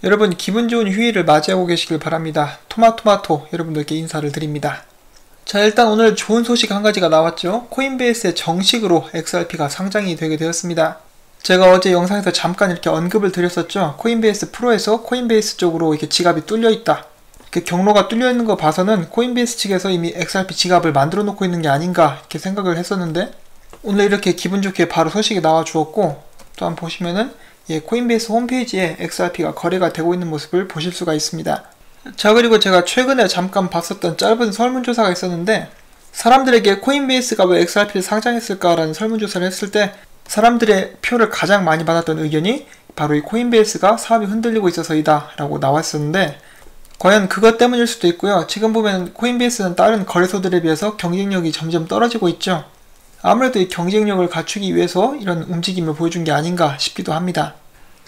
여러분 기분 좋은 휴일을 맞이하고 계시길 바랍니다. 토마토마토 여러분들께 인사를 드립니다. 자, 일단 오늘 좋은 소식 한 가지가 나왔죠. 코인베이스에 정식으로 XRP가 상장이 되게 되었습니다. 제가 어제 영상에서 잠깐 이렇게 언급을 드렸었죠. 코인베이스 프로에서 코인베이스 쪽으로 이렇게 지갑이 뚫려 있다. 그 경로가 뚫려 있는 거 봐서는 코인베이스 측에서 이미 XRP 지갑을 만들어 놓고 있는 게 아닌가 이렇게 생각을 했었는데, 오늘 이렇게 기분 좋게 바로 소식이 나와 주었고, 또한 보시면은 코인베이스 홈페이지에 XRP가 거래가 되고 있는 모습을 보실 수가 있습니다. 자, 그리고 제가 최근에 잠깐 봤었던 짧은 설문조사가 있었는데, 사람들에게 코인베이스가 왜 XRP를 상장했을까라는 설문조사를 했을 때 사람들의 표를 가장 많이 받았던 의견이 바로 이 코인베이스가 사업이 흔들리고 있어서이다 라고 나왔었는데, 과연 그것 때문일 수도 있고요. 지금 보면 코인베이스는 다른 거래소들에 비해서 경쟁력이 점점 떨어지고 있죠. 아무래도 이 경쟁력을 갖추기 위해서 이런 움직임을 보여준 게 아닌가 싶기도 합니다.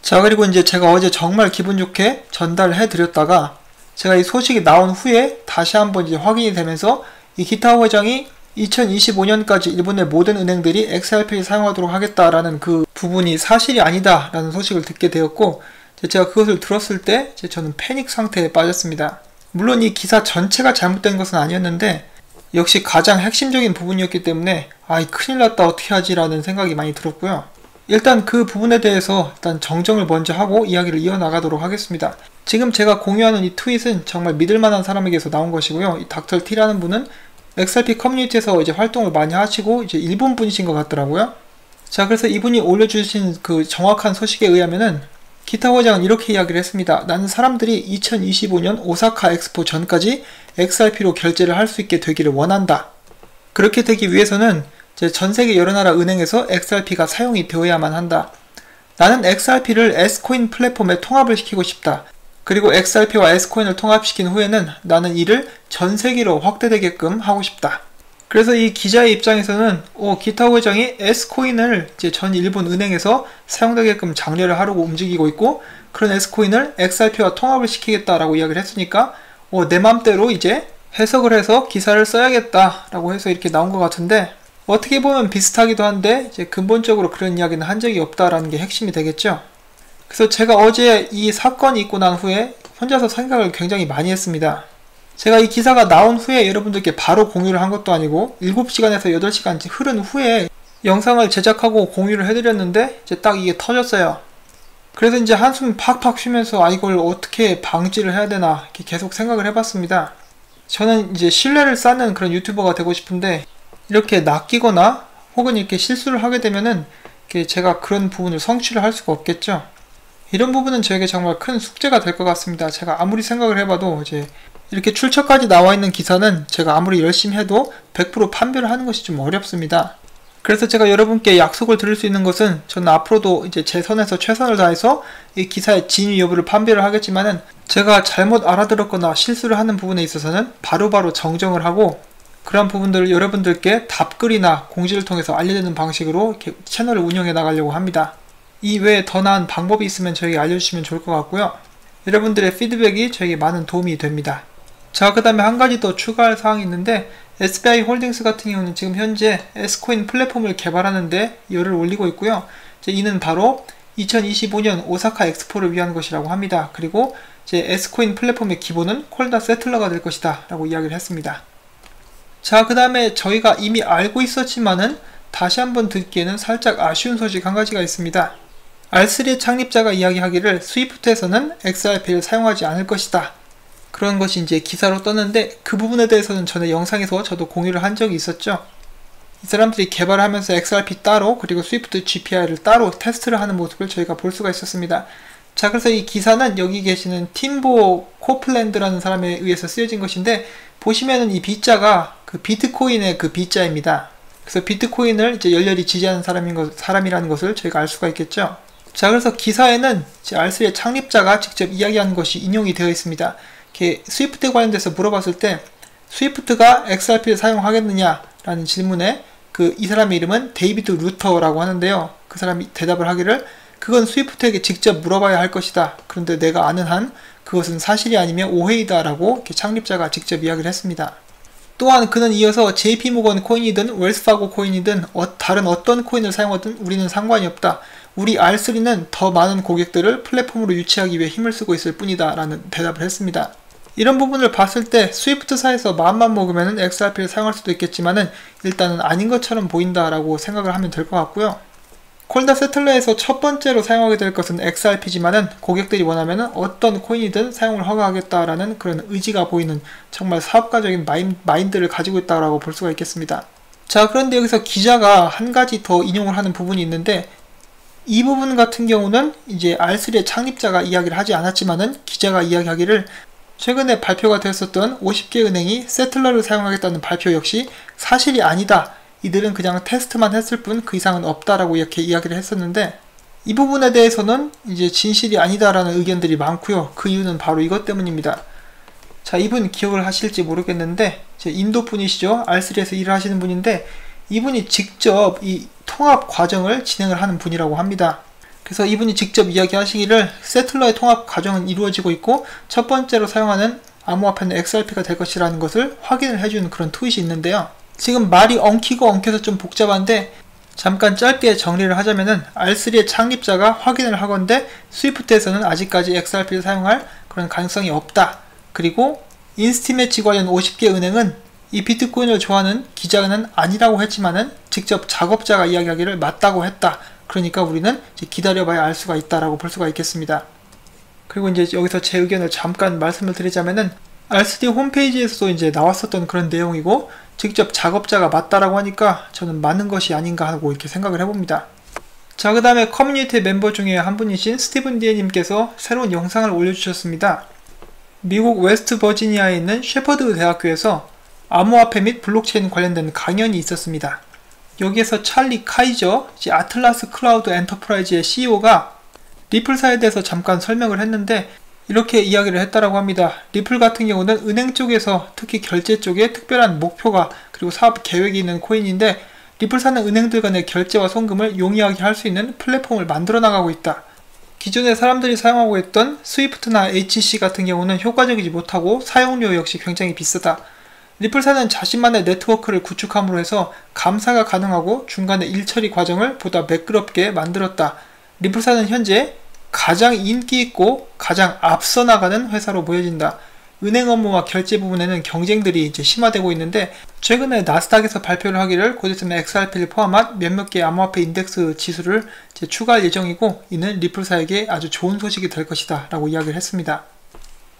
자, 그리고 이제 제가 어제 정말 기분 좋게 전달해 드렸다가 제가 이 소식이 나온 후에 다시 한번 이제 확인이 되면서 이 기타오 회장이 2025년까지 일본의 모든 은행들이 XRP를 사용하도록 하겠다라는 그 부분이 사실이 아니다 라는 소식을 듣게 되었고, 제가 그것을 들었을 때 저는 패닉 상태에 빠졌습니다. 물론 이 기사 전체가 잘못된 것은 아니었는데 역시 가장 핵심적인 부분이었기 때문에 큰일 났다 어떻게 하지 라는 생각이 많이 들었고요. 일단 그 부분에 대해서 일단 정정을 먼저 하고 이야기를 이어나가도록 하겠습니다. 지금 제가 공유하는 이 트윗은 정말 믿을만한 사람에게서 나온 것이고요. 이 닥터 T라는 분은 XRP 커뮤니티에서 이제 활동을 많이 하시고 이제 일본 분이신 것 같더라고요. 자, 그래서 이분이 올려주신 그 정확한 소식에 의하면은 기타 회장은 이렇게 이야기를 했습니다. 나는 사람들이 2025년 오사카 엑스포 전까지 XRP로 결제를 할 수 있게 되기를 원한다. 그렇게 되기 위해서는 전 세계 여러 나라 은행에서 XRP가 사용이 되어야만 한다. 나는 XRP를 S코인 플랫폼에 통합을 시키고 싶다. 그리고 XRP와 S코인을 통합시킨 후에는 나는 이를 전 세계로 확대되게끔 하고 싶다. 그래서 이 기자의 입장에서는 기타 회장이 S코인을 이제 전 일본 은행에서 사용되게끔 장려를 하려고 움직이고 있고, 그런 S코인을 XRP와 통합을 시키겠다라고 이야기를 했으니까 내 맘대로 이제 해석을 해서 기사를 써야겠다라고 해서 이렇게 나온 것 같은데, 어떻게 보면 비슷하기도 한데 이제 근본적으로 그런 이야기는 한 적이 없다라는 게 핵심이 되겠죠. 그래서 제가 어제 이 사건이 있고 난 후에 혼자서 생각을 굉장히 많이 했습니다. 제가 이 기사가 나온 후에 여러분들께 바로 공유를 한 것도 아니고 7시간에서 8시간 흐른 후에 영상을 제작하고 공유를 해드렸는데 이제 딱 이게 터졌어요. 그래서 이제 한숨 팍팍 쉬면서 이걸 어떻게 방지를 해야 되나 이렇게 계속 생각을 해봤습니다. 저는 이제 신뢰를 쌓는 그런 유튜버가 되고 싶은데, 이렇게 낚이거나 혹은 이렇게 실수를 하게 되면은 제가 그런 부분을 성취를 할 수가 없겠죠. 이런 부분은 저에게 정말 큰 숙제가 될 것 같습니다. 제가 아무리 생각을 해봐도 이제 이렇게 출처까지 나와 있는 기사는 제가 아무리 열심히 해도 100% 판별을 하는 것이 좀 어렵습니다. 그래서 제가 여러분께 약속을 드릴 수 있는 것은, 저는 앞으로도 이제 제 선에서 최선을 다해서 이 기사의 진위 여부를 판별을 하겠지만은, 제가 잘못 알아들었거나 실수를 하는 부분에 있어서는 바로바로 정정을 하고, 그런 부분들을 여러분들께 답글이나 공지를 통해서 알려드리는 방식으로 이렇게 채널을 운영해 나가려고 합니다. 이 외에 더 나은 방법이 있으면 저에게 알려주시면 좋을 것 같고요. 여러분들의 피드백이 저에게 많은 도움이 됩니다. 자, 그 다음에 한 가지 더 추가할 사항이 있는데, SBI 홀딩스 같은 경우는 지금 현재 S코인 플랫폼을 개발하는데 열을 올리고 있고요. 이는 바로 2025년 오사카 엑스포를 위한 것이라고 합니다. 그리고 S코인 플랫폼의 기본은 콜다 세틀러가 될 것이다 라고 이야기를 했습니다. 자, 그 다음에 저희가 이미 알고 있었지만은 다시 한번 듣기에는 살짝 아쉬운 소식 한 가지가 있습니다. R3의 창립자가 이야기하기를 스위프트에서는 XRP를 사용하지 않을 것이다. 그런 것이 이제 기사로 떴는데, 그 부분에 대해서는 전에 영상에서 저도 공유를 한 적이 있었죠. 이 사람들이 개발하면서 XRP 따로 그리고 스위프트 GPI를 따로 테스트를 하는 모습을 저희가 볼 수가 있었습니다. 자, 그래서 이 기사는 여기 계시는 팀보 코플랜드라는 사람에 의해서 쓰여진 것인데, 보시면은 이 B자가 그 비트코인의 그 B자입니다. 그래서 비트코인을 이제 열렬히 지지하는 사람이라는 것을 저희가 알 수가 있겠죠. 자, 그래서 기사에는 R3의 창립자가 직접 이야기하는 것이 인용이 되어 있습니다. 스위프트에 관련돼서 물어봤을 때 스위프트가 XRP를 사용하겠느냐 라는 질문에 이 사람의 이름은 데이비드 루터라고 하는데요. 그 사람이 대답을 하기를 그건 스위프트에게 직접 물어봐야 할 것이다. 그런데 내가 아는 한 그것은 사실이 아니면 오해이다 라고 창립자가 직접 이야기를 했습니다. 또한 그는 이어서 JP모건 코인이든 웰스파고 코인이든 다른 어떤 코인을 사용하든 우리는 상관이 없다. 우리 R3는 더 많은 고객들을 플랫폼으로 유치하기 위해 힘을 쓰고 있을 뿐이다 라는 대답을 했습니다. 이런 부분을 봤을 때 스위프트사에서 마음만 먹으면 XRP를 사용할 수도 있겠지만은 일단은 아닌 것처럼 보인다 라고 생각을 하면 될 것 같고요. 콜다 세틀러에서 첫 번째로 사용하게 될 것은 XRP지만은 고객들이 원하면 어떤 코인이든 사용을 허가하겠다라는 그런 의지가 보이는 정말 사업가적인 마인드를 가지고 있다고 볼 수가 있겠습니다. 자, 그런데 여기서 기자가 한 가지 더 인용을 하는 부분이 있는데, 이 부분 같은 경우는 이제 R3의 창립자가 이야기를 하지 않았지만은 기자가 이야기하기를 최근에 발표가 되었었던 50개 은행이 세틀러를 사용하겠다는 발표 역시 사실이 아니다. 이들은 그냥 테스트만 했을 뿐 그 이상은 없다라고 이렇게 이야기를 했었는데, 이 부분에 대해서는 이제 진실이 아니다라는 의견들이 많고요. 그 이유는 바로 이것 때문입니다. 자, 이분 기억을 하실지 모르겠는데 인도 분이시죠. R3에서 일을 하시는 분인데 이분이 직접 이 통합 과정을 진행을 하는 분이라고 합니다. 그래서 이분이 직접 이야기하시기를 세틀러의 통합 과정은 이루어지고 있고 첫 번째로 사용하는 암호화폐는 XRP가 될 것이라는 것을 확인을 해주는 그런 트윗이 있는데요. 지금 말이 엉키고 엉켜서 좀 복잡한데 잠깐 짧게 정리를 하자면은 R3의 창립자가 확인을 하건대 스위프트에서는 아직까지 XRP를 사용할 그런 가능성이 없다. 그리고 인스티매치 관련 50개 은행은 이 비트코인을 좋아하는 기자는 아니라고 했지만은 직접 작업자가 이야기하기를 맞다고 했다. 그러니까 우리는 이제 기다려봐야 알 수가 있다라고 볼 수가 있겠습니다. 그리고 이제 여기서 제 의견을 잠깐 말씀을 드리자면은 R3 홈페이지에서도 이제 나왔었던 그런 내용이고 직접 작업자가 맞다라고 하니까 저는 맞는 것이 아닌가 하고 이렇게 생각을 해봅니다. 자, 그 다음에 커뮤니티 멤버 중에 한 분이신 스티븐 디에님께서 새로운 영상을 올려주셨습니다. 미국 웨스트 버지니아에 있는 셰퍼드 대학교에서 암호화폐 및 블록체인 관련된 강연이 있었습니다. 여기에서 찰리 카이저, 아틀라스 클라우드 엔터프라이즈의 CEO가 리플사에 대해서 잠깐 설명을 했는데 이렇게 이야기를 했다라고 합니다. 리플 같은 경우는 은행 쪽에서 특히 결제 쪽에 특별한 목표가 그리고 사업 계획이 있는 코인인데 리플사는 은행들 간의 결제와 송금을 용이하게 할 수 있는 플랫폼을 만들어 나가고 있다. 기존에 사람들이 사용하고 있던 스위프트나 HC 같은 경우는 효과적이지 못하고 사용료 역시 굉장히 비싸다. 리플사는 자신만의 네트워크를 구축함으로 해서 감사가 가능하고 중간에 일처리 과정을 보다 매끄럽게 만들었다. 리플사는 현재 가장 인기 있고 가장 앞서 나가는 회사로 보여진다. 은행 업무와 결제 부분에는 경쟁들이 이제 심화되고 있는데 최근에 나스닥에서 발표를 하기를 곧 있으면 XRP를 포함한 몇몇 개 암호화폐 인덱스 지수를 이제 추가할 예정이고 이는 리플사에게 아주 좋은 소식이 될 것이다 라고 이야기를 했습니다.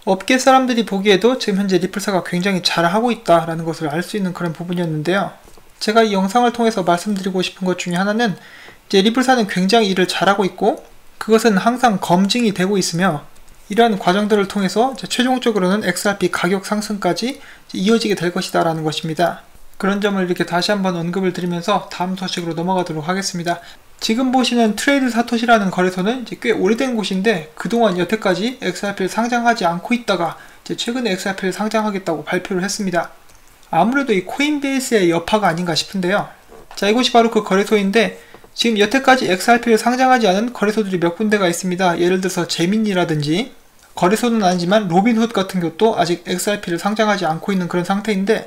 업계 사람들이 보기에도 지금 현재 리플사가 굉장히 잘하고 있다라는 것을 알 수 있는 그런 부분이었는데요. 제가 이 영상을 통해서 말씀드리고 싶은 것 중에 하나는 이제 리플사는 굉장히 일을 잘하고 있고 그것은 항상 검증이 되고 있으며 이러한 과정들을 통해서 최종적으로는 XRP 가격 상승까지 이어지게 될 것이다 라는 것입니다. 그런 점을 이렇게 다시 한번 언급을 드리면서 다음 소식으로 넘어가도록 하겠습니다. 지금 보시는 트레이드 사토시라는 거래소는 이제 꽤 오래된 곳인데 그동안 여태까지 XRP를 상장하지 않고 있다가 이제 최근에 XRP를 상장하겠다고 발표를 했습니다. 아무래도 이 코인베이스의 여파가 아닌가 싶은데요. 자, 이곳이 바로 그 거래소인데 지금 여태까지 XRP를 상장하지 않은 거래소들이 몇 군데가 있습니다. 예를 들어서 제민이라든지 거래소는 아니지만 로빈훗 같은 것도 아직 XRP를 상장하지 않고 있는 그런 상태인데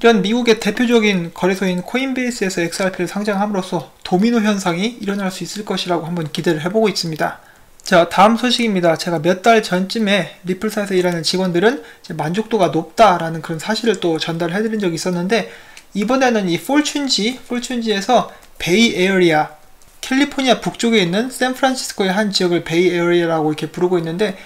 이런 미국의 대표적인 거래소인 코인베이스에서 XRP를 상장함으로써 도미노 현상이 일어날 수 있을 것이라고 한번 기대를 해보고 있습니다. 자, 다음 소식입니다. 제가 몇 달 전쯤에 리플사에서 일하는 직원들은 만족도가 높다라는 그런 사실을 또 전달해드린 적이 있었는데 이번에는 이 폴춘지에서 베이 에어리아, 캘리포니아 북쪽에 있는 샌프란시스코의 한 지역을 베이 에어리아라고 이렇게 부르고 있는데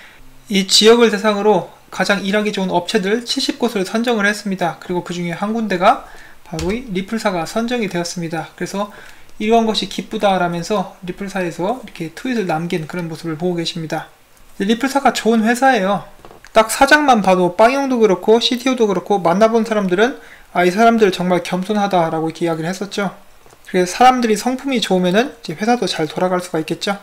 이 지역을 대상으로 가장 일하기 좋은 업체들 70곳을 선정을 했습니다. 그리고 그 중에 한 군데가 바로 이 리플사가 선정이 되었습니다. 그래서 이러한 것이 기쁘다라면서 리플사에서 이렇게 트윗을 남긴 그런 모습을 보고 계십니다. 리플사가 좋은 회사예요. 딱 사장만 봐도 빵형도 그렇고 CTO도 그렇고 만나본 사람들은 이 사람들 정말 겸손하다라고 이렇게 이야기를 했었죠. 그래서 사람들이 성품이 좋으면은 이제 회사도 잘 돌아갈 수가 있겠죠.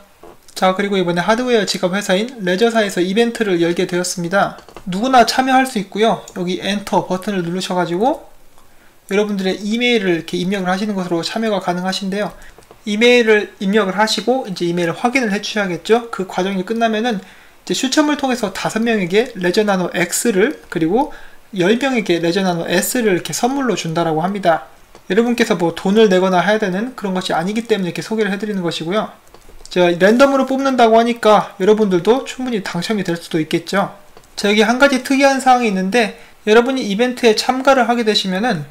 자, 그리고 이번에 하드웨어 지갑 회사인 레저사에서 이벤트를 열게 되었습니다. 누구나 참여할 수 있고요. 여기 엔터 버튼을 누르셔가지고 여러분들의 이메일을 이렇게 입력을 하시는 것으로 참여가 가능하신데요. 이메일을 입력을 하시고 이제 이메일을 확인을 해주셔야겠죠. 그 과정이 끝나면은 이제 추첨을 통해서 5명에게 레저나노 X를 그리고 10명에게 레저나노 S를 이렇게 선물로 준다라고 합니다. 여러분께서 뭐 돈을 내거나 해야 되는 그런 것이 아니기 때문에 이렇게 소개를 해드리는 것이고요. 제가 랜덤으로 뽑는다고 하니까 여러분들도 충분히 당첨이 될 수도 있겠죠. 자, 여기 한 가지 특이한 사항이 있는데, 여러분이 이벤트에 참가를 하게 되시면은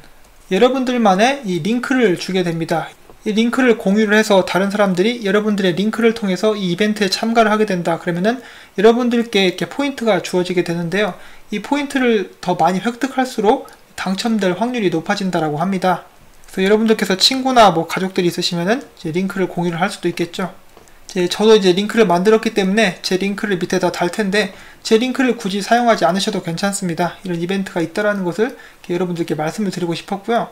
여러분들만의 이 링크를 주게 됩니다. 이 링크를 공유를 해서 다른 사람들이 여러분들의 링크를 통해서 이 이벤트에 참가를 하게 된다. 그러면은 여러분들께 이렇게 포인트가 주어지게 되는데요. 이 포인트를 더 많이 획득할수록 당첨될 확률이 높아진다라고 합니다. 그래서 여러분들께서 친구나 뭐 가족들이 있으시면은 이제 링크를 공유를 할 수도 있겠죠. 저도 이제 링크를 만들었기 때문에 제 링크를 밑에다 달 텐데, 제 링크를 굳이 사용하지 않으셔도 괜찮습니다. 이런 이벤트가 있다라는 것을 여러분들께 말씀을 드리고 싶었고요.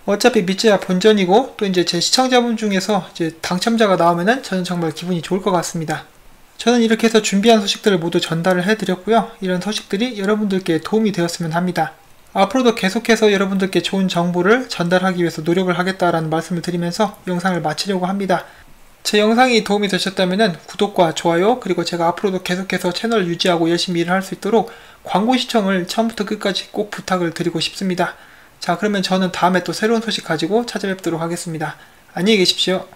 어차피 밑져야 본전이고, 또 이제 제 시청자분 중에서 이제 당첨자가 나오면은 저는 정말 기분이 좋을 것 같습니다. 저는 이렇게 해서 준비한 소식들을 모두 전달을 해드렸고요. 이런 소식들이 여러분들께 도움이 되었으면 합니다. 앞으로도 계속해서 여러분들께 좋은 정보를 전달하기 위해서 노력을 하겠다라는 말씀을 드리면서 영상을 마치려고 합니다. 제 영상이 도움이 되셨다면 구독과 좋아요, 그리고 제가 앞으로도 계속해서 채널을 유지하고 열심히 일을 할 수 있도록 광고 시청을 처음부터 끝까지 꼭 부탁을 드리고 싶습니다. 자, 그러면 저는 다음에 또 새로운 소식 가지고 찾아뵙도록 하겠습니다. 안녕히 계십시오.